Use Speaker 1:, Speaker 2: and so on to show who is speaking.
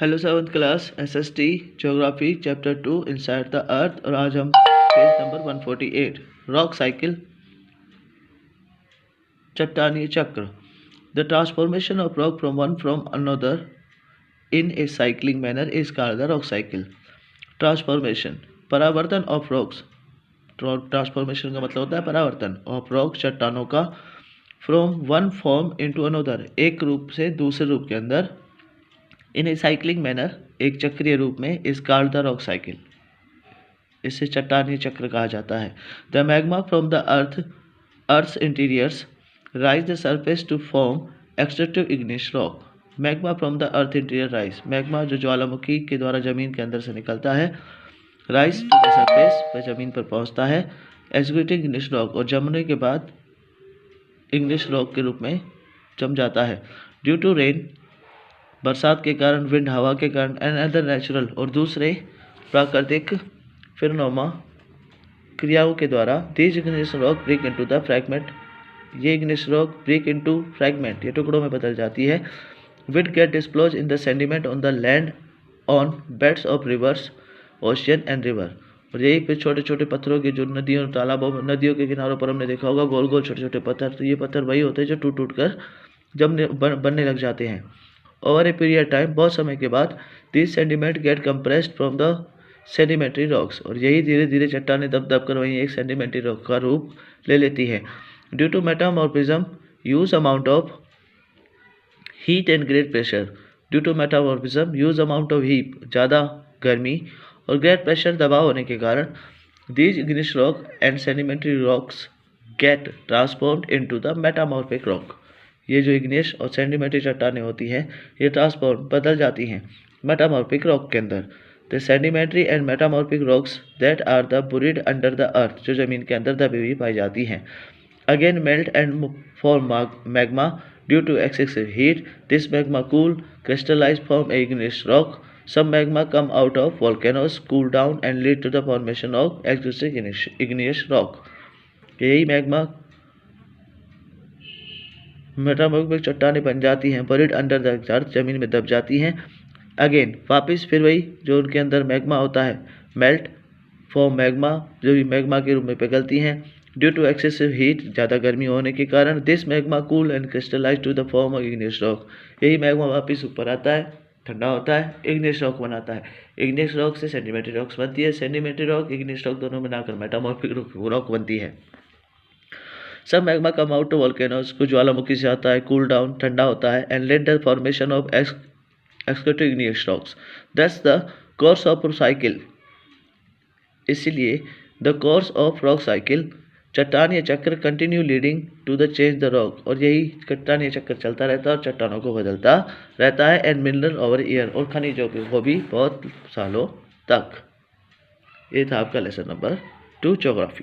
Speaker 1: Hello seventh class SST geography chapter 2 inside the earth. और आज हम पेज नंबर 148 रॉक साइकिल चट्टानीय चक्र। The transformation of rock from another in A cycling manner is called the rock cycle. Transformation परावर्तन of rocks. Transformation का मतलब होता है परावर्तन ऑफ रॉक चट्टानों का from one form into another, एक रूप से दूसरे रूप के अंदर, इन ए साइक्लिंग मैनर एक चक्रीय रूप में, is called the rock cycle, इसे चट्टानीय चक्र कहा जाता है। The magma from the earth's interiors rise the surface to form extractive igneous rock. Magma from the earth interior rise, magma जो ज्वालामुखी के द्वारा जमीन के अंदर से निकलता है, राइज टू द सरफेस पर जमीन पर पहुंचता है, एक्सट्रैक्टिव इग्नियस रॉक और जमने के बाद इग्नियस रॉक के रूप में जम जाता है। ड्यू टू रेन बरसात के कारण, विंड हवा के कारण, एंड अदर नेचुरल और दूसरे प्राकृतिक फिनोमेना क्रियाओं के द्वारा, these igneous rock break into the fragment, ये igneous rock break into fragment, ये टुकड़ों में बदल जाती है। Which get disposed in the sediment on the land on beds of rivers, ocean and river. और यही पे छोटे छोटे पत्थरों की जो नदियों तालाबों में, नदियों के किनारों पर हमने देखा होगा गोल गोल छोटे छोटे पत्थर, तो ये पत्थर वही होते हैं जो टूट टूट कर जमने बनने लग जाते हैं। ओवर ए पीरियड टाइम, बहुत समय के बाद, this sediment get compressed from the sedimentary rocks, और यही धीरे धीरे चट्टानें दब दब कर वहीं एक सेडिमेंट्री रॉक का रूप ले लेती है। Due to metamorphism use amount of heat and great pressure, due to metamorphism use amount of heat, ज़्यादा गर्मी और ग्रेट प्रेशर दबाव होने के कारण, these igneous rock and sedimentary rocks get transformed into the metamorphic rock. ये जो igneous और सेडिमेंट्री चट्टानें होती हैं, ये ट्रांसफॉर्म बदल जाती हैं मेटामॉर्फिक रॉक के अंदर। The sedimentary and metamorphic rocks that are the buried under the earth, जो जमीन के अंदर दबी हुई पाई जाती हैं, again melt and form magma due to excessive heat. This magma cool crystallize form igneous rock. Some magma come out of volcanoes, cool down and lead to the formation of existing igneous rock. यही magma metamorphic चट्टानें बन जाती हैं, buried under the अर्थ, जमीन में दब जाती हैं। अगेन वापस फिर वही जो उनके अंदर मैग्मा होता है, मेल्ट फॉर्म मैग्मा, जो भी मैग्मा के रूप में पिघलती हैं, ड्यू टू एक्सेसिव हीट, ज़्यादा गर्मी होने के कारण। This magma cool and crystallize to the form of igneous rock, यही मैग्मा वापस ऊपर आता है, ठंडा होता है, इग्नियस रॉक बनाता है। इग्नियस रॉक से सेडिमेंट्री रॉक्स बनती है, सेडिमेंट्री रॉक इग्नियस रॉक दोनों बनाकर मेटामॉर्फिक रॉक बनती है। सब magma come out to volcanoes, कुछ ज्वालामुखी से आता है, कूल डाउन ठंडा होता है, and let the formation of extrusive igneous rocks. That's the course of cycle, इसलिए the course of rock cycle चट्टानीय चक्र continue leading to the change the rock, और यही चट्टानीय चक्र चलता रहता है और चट्टानों को बदलता रहता है, एंड मिनरल ओवर ईयर, और खनिजों को भी बहुत सालों तक। ये था आपका लेसन नंबर 2 ज्योग्राफी।